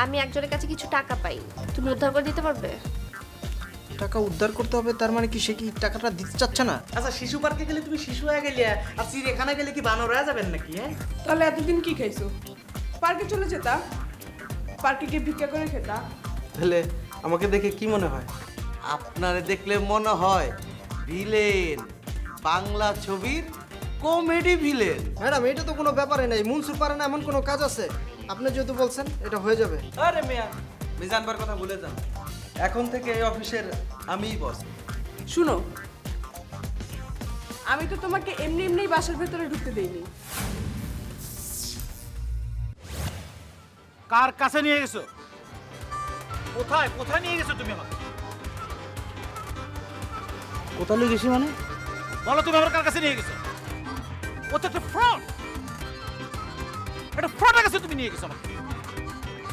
আমি একজনের কাছে কিছু টাকা পাই, তুমি উদ্ধার করে দিতে পারবে? টাকা উদ্ধার করতে হবে তার মানে কি সে কি টাকাটা দিতে চাচ্ছে না? আচ্ছা শিশু পার্কে গেলে তুমি শিশু হয়ে গেলে আর চিড়িয়াখানা গেলে কি বানর হয়ে যাবেন নাকি? হ্যাঁ তাহলে এতদিন কি খাইছো? পার্কে চলে যেতা, পার্কে গিয়ে ভিক্ষা করে খেতা। তাহলে আমাকে দেখে কি মনে হয়? আপনারে দেখলে মনে হয় ভিলেন, বাংলা ছবির কমেডি ভিলেন। ম্যাডাম এটা তো কোনো ব্যাপারই নাই, মনসুর পারে না এমন কোনো কাজ আছে? আপনি যেহেতু বলছেন এটা হয়ে যাবে। আরে মিয়া, মিজানবার কথা ভুলে যান, এখন থেকে এই অফিসের আমিই বস। শুনো, আমি তো তোমাকে এমনি এমনি বাসার ভেতরে ঢুকতে দেইনি। কার কাছে নিয়ে গেছো? কোথায় কোথায় নিয়ে গেছো তুমি আমাকে? কোথায় নিয়ে গেছি মানে? বলো তুমি আমার কার কাছে নিয়ে গেছো? ও তো একটা ফ্রড, একটা ফ্রডের কাছে তুমি নিয়ে গেছো আমাকে।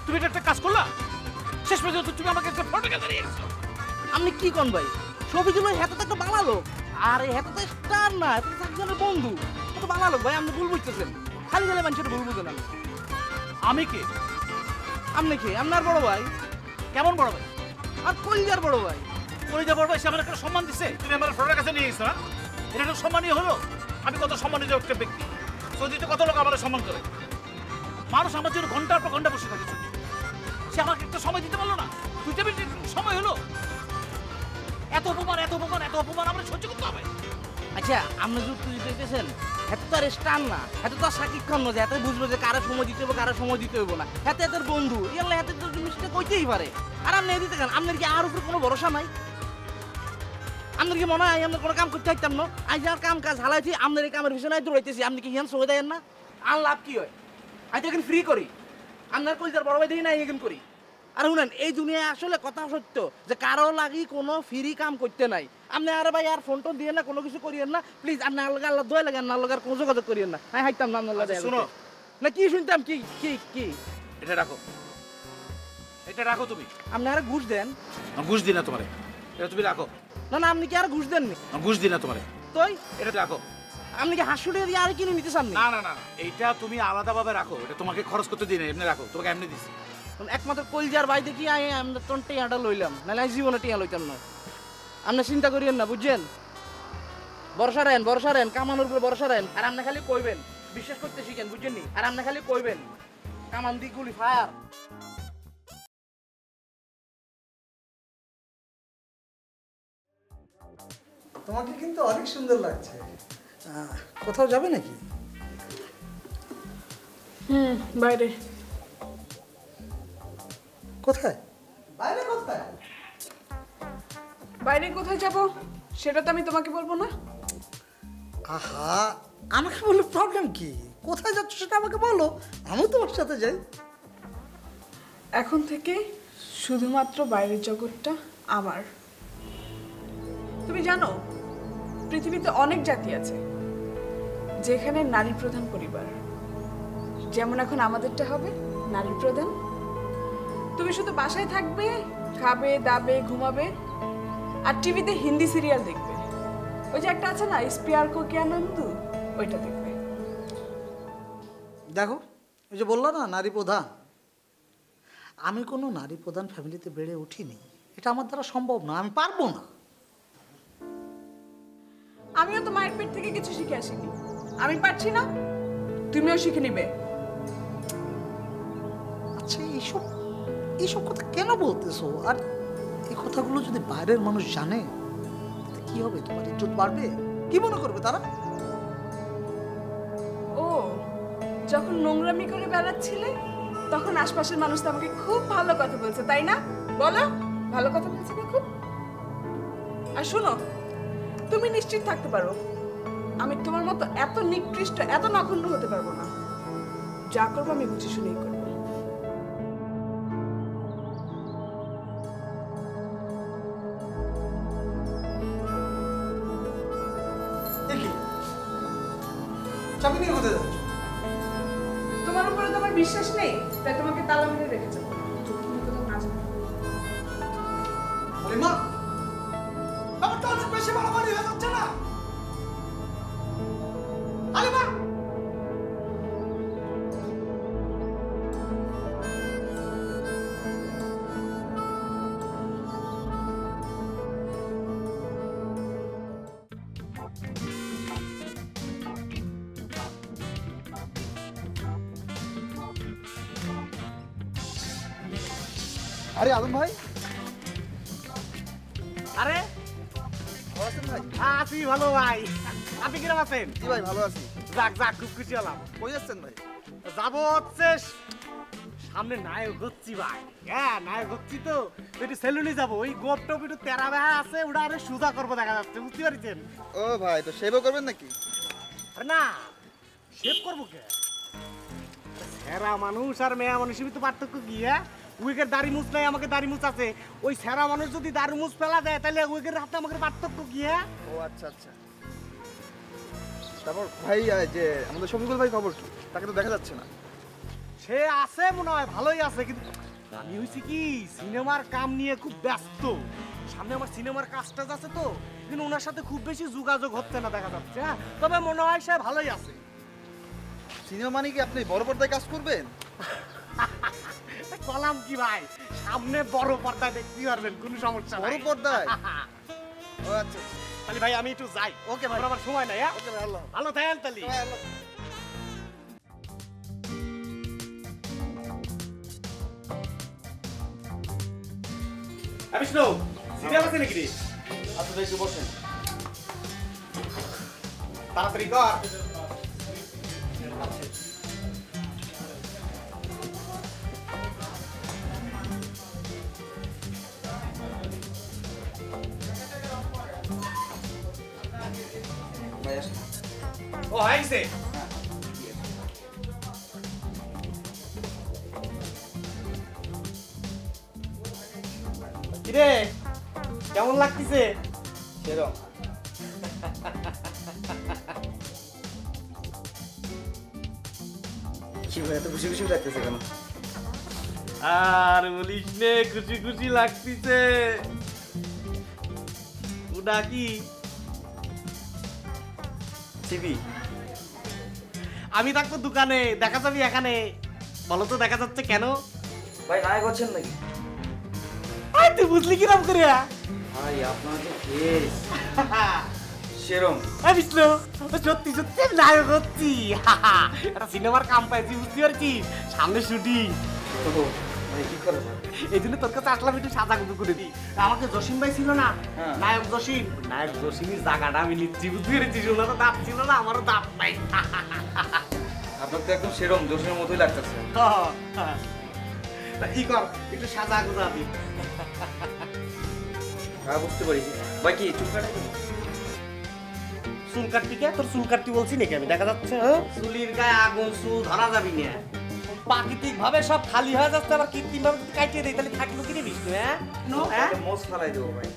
তুমি এটা একটা কাজ করলা, শেষ পর্যন্ত তুমি আমাকে একটা ফ্রডের কাছে নিয়ে গেছো। আপনি কি কোন ভাই? ছবিগুলো হেতো তো একটা বাংলা লোক, আর এই হেতো তো স্টার না, এটা তো একজনের বন্ধু। ও তো বাংলা লোক ভাই, আপনি ভুল বুঝতেছেন। খালি খালি মানুষের ভুল বুঝেন। আমি কে? আপনি কি আপনার বড় ভাই? কেমন বড় ভাই? আর কলিজার বড় ভাই। কলিজা বড় ভাই, সে আমার একটা সম্মান দিচ্ছে, তুমি আমার ফ্রডের কাছে নিয়ে গেছো না? এটা একটা সম্মানীয় হলো? আমি কত সম্মানিত একটা ব্যক্তি, সৌদিতে কত লোক আমার সম্মান করে। মানুষ আমার জন্য ঘন্টার পর ঘন্টা বসে থাকে সৌদি, সে আমাকে একটা সময় দিতে পারলো না? 2টা মিনিট সময় হলো? এত অপমান এত অপমান এত অপমান আমরা সহ্য করতে হবে? আচ্ছা আপনি যুক্তি দিতেছেন, এত তো আর স্টার না, এত তো আর সাকিব খান না যে এত বুঝবো যে কারো সময় দিতে হবে কারো সময় দিতে হবে না। এত এত বন্ধু ইয়াল্লা এত তো জিনিসটা কইতেই পারে। আর আপনি দিতে কেন? আপনার কি আর উপরে কোনো ভরসা নাই? আপনার কি মনে হয় আমরা কোনো কাম করতে চাইতাম না? আজ আর কাম কাজ হালাইছি, আপনার এই কামের পিছনে দৌড়াইতেছি, আপনি কি হিয়ান সময় দেন না? আর লাভ কি হয়? আমি তো এখন ফ্রি করি, আপনার কলিজার বড় ভাই দেখি না এখন করি। আর শুনেন, এই দুনিয়ায় আসলে কথা সত্য যে কারো লাগি কোনো ফ্রি কাম করতে নাই। আপনি আর ভাই আর ফোন টোন দিয়ে না, কোনো কিছু করিয়েন না প্লিজ। আপনি আল্লাহ আল্লাহ দোয়া লাগেন না, আল্লাহ কোনো যোগাযোগ করিয়েন না। আমি হাইতাম না আল্লাহ। শুনো না কি শুনতাম? কি কি কি এটা রাখো, এটা রাখো তুমি। আপনি আর ঘুষ দেন? ঘুষ দিই না তোমারে, এটা তুমি রাখো। না না আপনি কি আর ঘুষ দেননি? ঘুষ দিই না তোমারে, তুই এটা রাখো। আপনি কি হাসুড়ে দিয়ে আর কিনে নিতে চান? না না না, এইটা তুমি আলাদাভাবে রাখো, এটা তোমাকে খরচ করতে দিই না, এমনি রাখো, তোমাকে এমনি দিছি। একমাত্র কলজার ভাই দেখি আমরা তোর টিয়াটা লইলাম, নাহলে আমি জীবনে টিয়া লইতাম না। আপনি চিন্তা করিয়েন না বুঝছেন? বর্ষা রেন কামানোর উপরে বর্ষা রেন। আর আপনি খালি কইবেন, বিশ্বাস করতে শিখেন বুঝছেন নি? আর আপনি খালি কইবেন কামান দি গুলি ফায়ার। তোমাকে কিন্তু অনেক সুন্দর লাগছে। কোথাও যাবে নাকি? বাইরে। কোথায়? বাইরে কোথায়? বাইরে কোথায় যাব সেটা তো আমি তোমাকে বলবো না। আহা, আমাকে বললে প্রবলেম কি? কোথায় যাচ্ছ সেটা আমাকে বলো, আমিও তোমার সাথে যাই। এখন থেকে শুধুমাত্র বাইরের জগৎটা আমার। তুমি জানো পৃথিবীতে অনেক জাতি আছে যেখানে নারী প্রধান পরিবার, যেমন এখন আমাদেরটা হবে নারী প্রধান। তুমি শুধু বাসায় থাকবে, খাবে দাবে ঘুমাবে আর টিভিতে হিন্দি সিরিয়াল দেখবে। ওই যে একটা আছে না, স্পিয়ার কো কে আনন্দ, ওইটা দেখবে। দেখো ওই যে বললো না নারী প্রধান, আমি কোনো নারী প্রধান ফ্যামিলিতে বেড়ে উঠিনি, এটা আমার দ্বারা সম্ভব না, আমি পারবো না। আমিও তো মায়ের পেট থেকে কিছু শিখে আসিনি, আমি পারছি না, তুমিও শিখে নিবে। আচ্ছা এইসব এইসব কথা কেন বলতেছো? আর এই কথাগুলো যদি বাইরের মানুষ জানে কি হবে? তোমার ইজ্জত বাড়বে? কি মনে করবে তারা? ও, যখন নোংরামি করে বেড়াচ্ছিলে তখন আশপাশের মানুষ তো আমাকে খুব ভালো কথা বলছে, তাই না? বলো, ভালো কথা বলছে না খুব? আর শোনো, তুমি নিশ্চিত থাকতে পারো আমি তোমার মতো এত নিকৃষ্ট এত নগণ্য হতে পারবো না। যা করবো আমি বুঝে শুনেই করবো। চাবি নিয়ে কোথায় যাচ্ছ? তোমার উপরে তোমার বিশ্বাস নেই তাই তোমাকে তালা মেরে রেখেছো, তুমি কোথাও না যাবে। মা, ব্যাপারটা অনেক বেশি বাড়াবাড়ি হয়ে যাচ্ছে না? আলিমা, আরে আলম ভাই, আরে ভালো আছেন ভাই? আছি ভালো ভাই। আপনি কিরকম আছেন? জি ভাই ভালো আছি। যাক যাক, খুব খুশি হলাম। কই যাচ্ছেন ভাই? যাবো হচ্ছে সামনে নায়ক হচ্ছি ভাই। হ্যাঁ নায়ক হচ্ছি তো একটু সেলুনে যাবো। ওই গোপ টোপ একটু তেরা বেহা আছে, ওটা আরে সুজা করবো দেখা যাচ্ছে, বুঝতে পারছেন? ও ভাই, তো সেভও করবেন নাকি? আরে না, শেভ করবো কে? সেরা মানুষ আর মেয়া মানুষের তো পার্থক্য কি? হ্যাঁ, উইকের দাড়ি মুছ নাই, আমাকে দাড়ি মুছ আছে। ওই সেরা মানুষ যদি দাড়ি মুছ ফেলা দেয় তাহলে উইকের হাতে আমাকে পার্থক্য কি? হ্যাঁ, ও আচ্ছা আচ্ছা। তারপর ভাই, যে আমাদের শফিকুল ভাই খবর কি? তাকে তো দেখা যাচ্ছে না। সে আছে মনে হয়, ভালোই আছে, কিন্তু আমি হয়েছি কি সিনেমার কাম নিয়ে খুব ব্যস্ত। সামনে আমার সিনেমার কাজটা আছে তো, কিন্তু ওনার সাথে খুব বেশি যোগাযোগ হচ্ছে না দেখা যাচ্ছে। হ্যাঁ, তবে মনে হয় সে ভালোই আছে। সিনেমা মানে কি আপনি বড় পর্দায় কাজ করবেন? কলাম কি ভাই, সামনে বড় পর্দায় দেখতে পারবেন, কোনো সমস্যা বড় নাই। পর্দায়? ও আচ্ছা আচ্ছা। তাহলে ভাই আমি একটু যাই। ওকে ভাই। আমার আবার সময় নাই। হ্যাঁ, ওকে ভাই, আল্লাহ। ভালো থাকেন তাহলে। ভাই, আল্লাহ। বিষ্ণু, সিরিয়াল আছে নাকি রে? আচ্ছা ভাই, একটু বসেন। তাড়াতাড়ি কর। ভাই আসেন। ও হয়ে গেছে। কিরে, কেমন লাগতেছে? সেরকম। কি ভাই, এত খুশি খুশি লাগতেছে কেন? আর বলিস নে, খুশি খুশি লাগতেছে। ওটা কি? টিভি? আমি থাকবো দোকানে, দেখা যাবি এখানে। বলো তো দেখা যাচ্ছে কেন? ভাই নায়ক হচ্ছেন নাকি? আই তুই বুঝলি কিরম করে? ভাই আপনার যে ফেস সেরম। বিষ্ণু, সত্যি সত্যি আমি নায়ক হচ্ছি। একটা সিনেমার কাম পাইছি, বুঝতে পারছিস? সামনে শুটিং। ভাই কি করে ভাই? এই জন্য তোর কাছে আসলাম, একটু সাজা গুজু করে দিই। আমাকে জসিম ভাই ছিল না, হ্যাঁ। নায়ক জসিম, নায়ক জসিমের জায়গাটা আমি নিচ্ছি, বুঝতে পেরেছিস? ওনারও দাঁত ছিল না, আমারও দাঁত নাই। আপনার তো একদম সেরম জোশের মতোই লাগতেছে। তা ই কর, একটু সাজা গুজা দি। হ্যাঁ বুঝতে পারিছি। ভাই কি চুল কাটাই? চুল কাটবি কে? তোর চুল কাটতে বলছি নাকি আমি? দেখা যাচ্ছে হ্যাঁ, চুলির গায়ে আগুন, চুল ধরা যাবি না। প্রাকৃতিক ভাবে সব খালি হয়ে যাচ্ছে, আবার কৃত্রিম ভাবে কাটিয়ে দেয়, তাহলে থাকলো কি রে বিষ্ণু? হ্যাঁ, হ্যাঁ? মোজ ফালাই দেবো ভাই।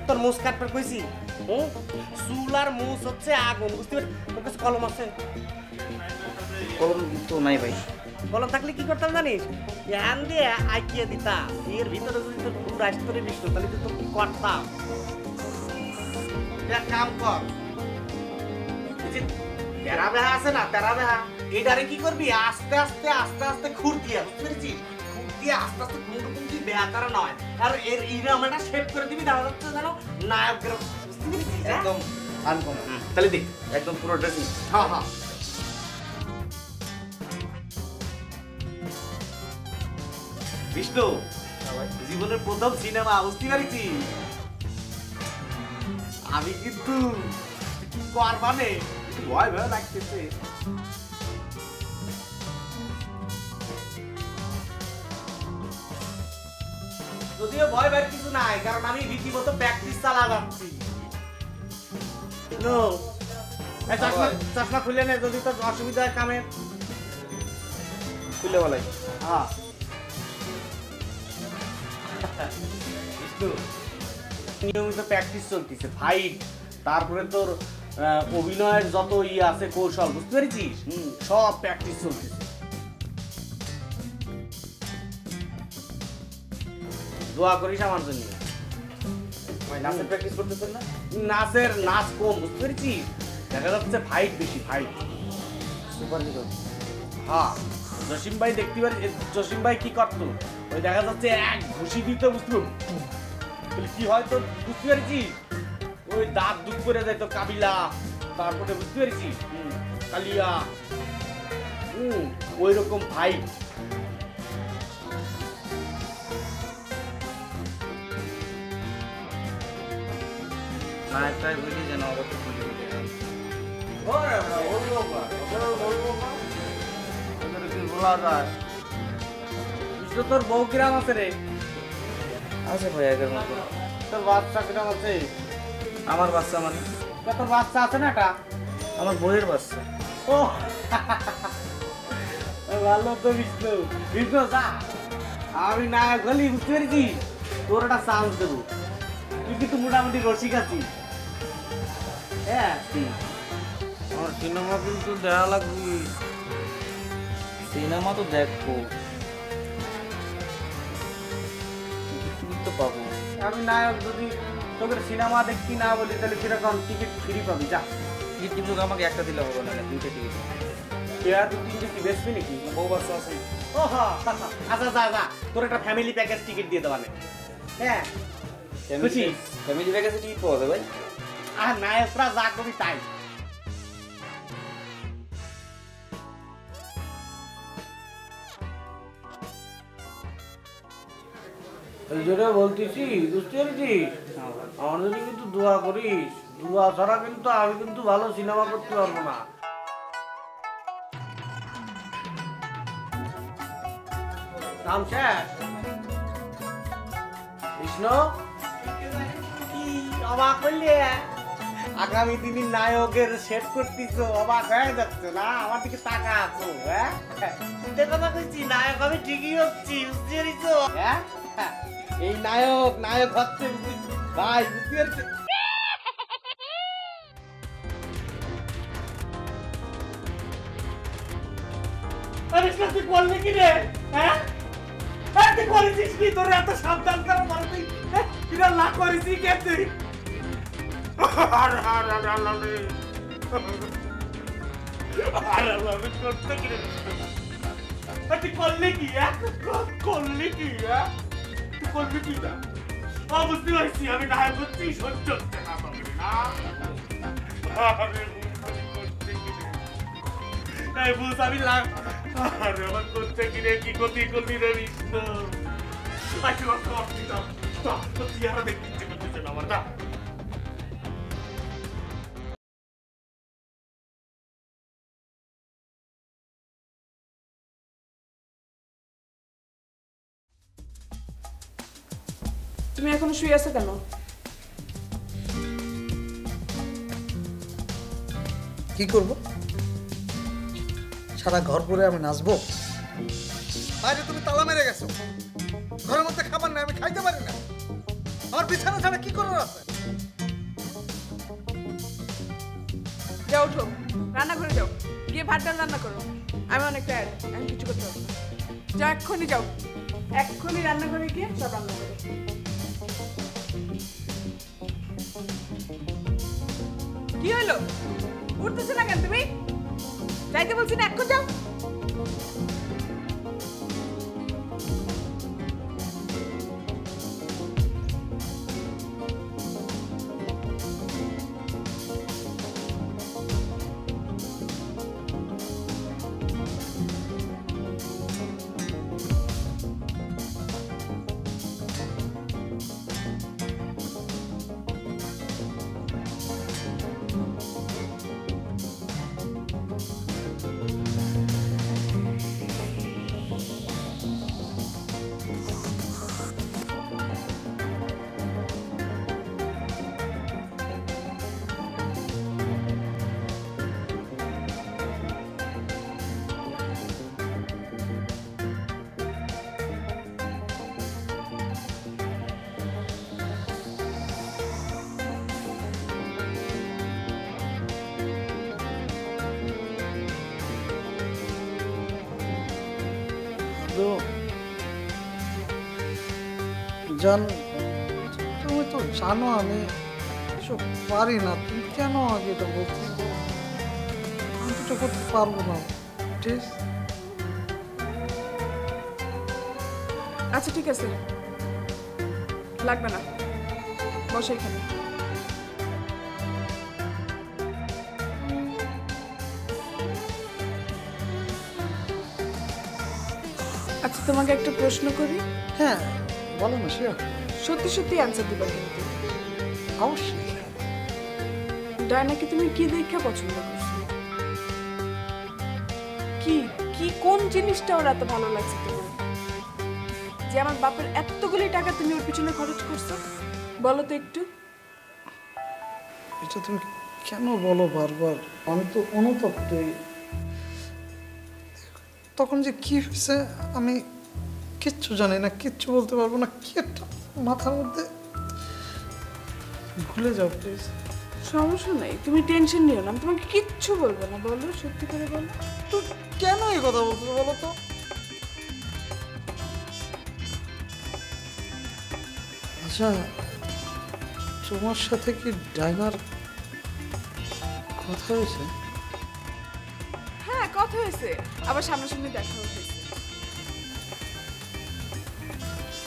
তোর মুছ কাটবে কইছি? চুল আর মুছ হচ্ছে আগুন, বুঝতে পারছিস? তোর কাছে কলম আছে? কলম তো নাই ভাই। কলম থাকলে কি করতাম জানিস? হ্যান দিয়ে আইকিয়ে দিতাম, এর ভিতরে যদি তোর ফুল আসতে পারে বিষ্ণু, তাহলে তো তোর কি করতাম? এক কাম কর, এই যে তেরা বেহা আছে না, তেরা বেহা, এইটারে কি করবি? আস্তে আস্তে আস্তে আস্তে খুর দিয়া, বুঝতে পেরেছিস? খুর দিয়ে আস্তে আস্তে খুঁটি বেহা করা নয়, আর এর ইরাম একটা শেপ করে দিবি, দেখা যাচ্ছে যেন নায়কের, বুঝতে পেরেছিস? একদম আনকমন। তাহলে দেখ। একদম পুরো ড্রেসিং। হ্যাঁ হ্যাঁ। বিষ্ণু, জীবনের প্রথম সিনেমা, বুঝতে পারছিস? আমি কিন্তু কি করবানে ভয় ভয় লাগতেছে। যদিও ভয় ভয় কিছু নাই, কারণ আমি রীতিমতো প্র্যাকটিস চালা যাচ্ছি। চশমা খুলে নে, যদি তোর অসুবিধা হয় কামে। খুলে বলাই। হ্যাঁ, নিয়মিত প্র্যাকটিস চলতেছে, ফাইট, তারপরে তোর অভিনয়ের যত আছে কৌশল, বুঝতে পেরেছিস? সব প্র্যাকটিস চলতেছে। দোয়া করিস আমার জন্য। ভাই নাচের প্র্যাকটিস করতেছেন না? নাচের নাচ কম, বুঝতে পেরেছিস? দেখা যাচ্ছে ফাইট বেশি, ফাইট। Super hero. হ্যাঁ, জসিম ভাই দেখতে পারি, জসিম ভাই কি করতো? ওই দেখা যাচ্ছে এক ঘুষি দিতে, বুঝতে পারলি কি হয়তো, বুঝতে পেরেছিস? ওই দাঁত দুধ করে যেত কাবিলা, তারপরে বুঝতে পেরেছিস কালিয়া, ওই রকম ফাইট। নায়ক টাইপ হইলে যেন আবার তো খুলে উঠে তোর বউ কিরাম আছে রে? আছে ভাই আগের মতো। তোর বাচ্চা কিরাম আছে? আমার বাচ্চা মানে তোর বাচ্চা আছে না এটা? আমার বইয়ের বাচ্চা। ও ভালো তো বিষ্ণু। বিষ্ণু যা, আমি নায়ক হলি বুঝতে পেরেছি, তোর একটা চান্স দেবো। তুই কিন্তু মোটামুটি রসিক আছিস। হ্যাঁ, আমার সিনেমা কিন্তু দেখা লাগবে। সিনেমা তো দেখবো, টিকিট তো পাবো। আমি নায়ক যদি তোকে সিনেমা দেখতে না বলি তাহলে কিরকম টিকিট ফ্রি পাবি? যা। টিকিট কিন্তু আমাকে একটা দিলে হবে না, দুইটা টিকিট। পেয়ার দু তিনটে কি বেচবি নাকি? বউ বাচ্চা আছে। ও হ্যাঁ, আচ্ছা যা যা, তোর একটা ফ্যামিলি প্যাকেজ টিকিট দিয়ে দেবানে। হ্যাঁ, খুশি? ফ্যামিলি প্যাকেজে টিকিট পাওয়া যায় ভাই? আর নায়করা যা করবি তাই। যেটা বলতেছি বুঝতে পেরেছিস, আমার জন্য কিন্তু দোয়া করিস। দোয়া ছাড়া কিন্তু আমি কিন্তু ভালো সিনেমা করতে পারবো না। কাম শেষ? কৃষ্ণ কি অবাক হইলে? আগামী দিনের নায়কের সেট করতিস, অবাক হয়ে যাচ্ছে না? আমার দিকে টাকা আছো, হ্যাঁ? চিন্তা কথা কইছি, নায়ক আমি ঠিকই হচ্ছি, বুঝতে পেরেছ? হ্যাঁ, এই নায়ক নায়ক হচ্ছে ভাই, বুঝতে পেরেছ? আরে তুই করলি কি রে? হ্যাঁ, তুই করেছিস কি? তোর এত সাবধান করা মানে তুই কিরা না করেছিস কে তুই? করতে কি রে? তুই করলি কি? করলি কি? তুই করবি কি না? বুঝতে পারছি, আমি নায়ক হচ্ছি, সহ্য হচ্ছে না আমাকে, না? আরে করতে কি রে? এই বুঝ আমি আরে আমার করতে কি রে? কি ক্ষতি করলি রে বিষ্ণু? আজকে করছি না, তো চেহারা দেখতে ইচ্ছে করতেছে না আমার, না? তুমি এখনো শুয়ে আছো কেন? কি করব? সারা ঘর পরে আমি নাচবো? বাইরে তুমি তালা মেরে গেছো, ঘরের মধ্যে খাবার নেই, আমি খাইতে পারি না। আমার বিছানা ছাড়া কি করার আছে? যাও, উঠো, রান্নাঘরে যাও, গিয়ে ভাত ডাল রান্না করো। আমি অনেক টায়ার্ড, আমি কিছু করতে পারবো না। যাও, এক্ষুনি যাও, এক্ষুনি রান্নাঘরে গিয়ে সব রান্না করো। কি হলো? উঠতেছে না কেন তুমি? যাইতে বলছি না, এখন যাও। জান, তুমি তো জানো আমি এসব পারি না। তুমি কেন আগে এটা বলছো? আমি তো করতে পারবো না। ঠিক আচ্ছা, ঠিক আছে, লাগবে না, বসে এখানে। আচ্ছা, তোমাকে একটা প্রশ্ন করি। হ্যাঁ, বলো না, শিওর। সত্যি সত্যি অ্যান্সার দিবা কিন্তু। অবশ্যই। ডায়নাকে তুমি কি দেখে পছন্দ করছো? কি কি কোন জিনিসটা ওর এত ভালো লাগছে তোমার, যে আমার বাপের এতগুলি টাকা তুমি ওর পিছনে খরচ করছো? বলো তো একটু। এটা তুমি কেন বলো বারবার? আমি তো অনুতপ্তই। তখন যে কি হয়েছে আমি কিচ্ছু জানি না, কিচ্ছু বলতে পারবো না। কি একটা মাথার মধ্যে, ভুলে যাও প্লিজ। সমস্যা নাই, তুমি টেনশন নিও না, আমি তোমাকে কিচ্ছু বলবো না। বলো, সত্যি করে বলো। তো কেন এই কথা বলছো বলো তো? আচ্ছা, তোমার সাথে কি ডাইনার কথা হয়েছে? হ্যাঁ, কথা হয়েছে, আবার সামনাসামনি দেখা হয়েছে।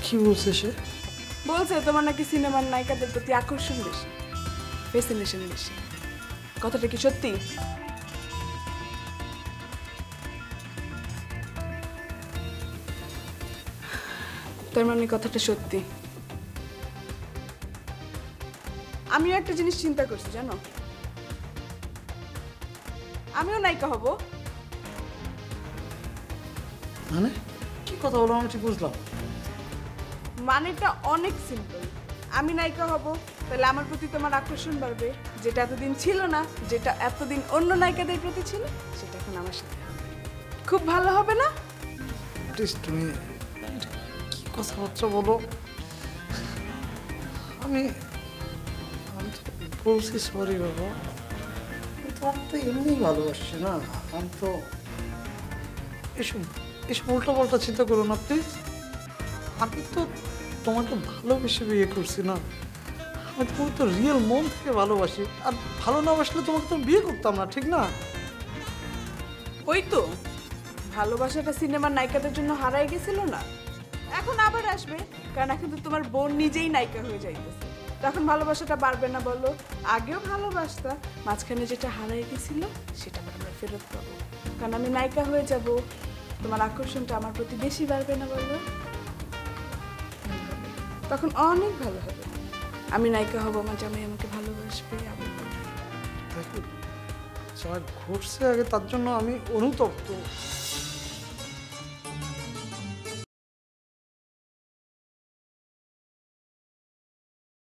কি বলছে সে? বলছে তোমার নাকি সিনেমার নায়িকাদের প্রতি আকর্ষণ বেশি, ফ্যাসিনেশন বেশি। কথাটা কি সত্যি? তার মানে কথাটা সত্যি। আমিও একটা জিনিস চিন্তা করছি জানো, আমিও নায়িকা হব। মানে কি কথা বলো আমি ঠিক বুঝলাম। মানেটা অনেক সিম্পল। আমি নায়িকা হব, তাহলে আমার প্রতি তোমার আকর্ষণ বাড়বে, যেটা এতদিন ছিল না, যেটা এতদিন অন্য নায়িকাদের প্রতি ছিল, সেটা এখন আমার সাথে হবে। খুব ভালো হবে না? প্লিজ তুমি কি কথাবার্তা বলো। আমি আমি তো বলছি সরি বাবা, আমি তোমাকে তো এমনি ভালোবাসছি না। আমি তো এসব এসব উল্টো পাল্টা চিন্তা করো না প্লিজ। আমি তো তোমাকে ভালোবেসে বিয়ে করছি না, আমি তোমাকে তো রিয়েল মন থেকে ভালোবাসি। আর ভালো না বাসলে তোমাকে তো বিয়ে করতাম না, ঠিক না? ওই তো ভালোবাসাটা সিনেমার নায়িকাদের জন্য হারাই গেছিল না, এখন আবার আসবে, কারণ এখন তো তোমার বোন নিজেই নায়িকা হয়ে যাইতেছে। তখন ভালোবাসাটা বাড়বে না বলো? আগেও ভালোবাসতা, মাঝখানে যেটা হারাই গেছিল সেটা আমরা ফেরত পাবো, কারণ আমি নায়িকা হয়ে যাব। তোমার আকর্ষণটা আমার প্রতি বেশি বাড়বে না বলো? তখন অনেক ভালো হবে। আমি নায়িকা হব, আমার জামাই আমাকে ভালোবাসবে। দেখো যা ঘটছে আগে তার জন্য আমি অনুতপ্ত।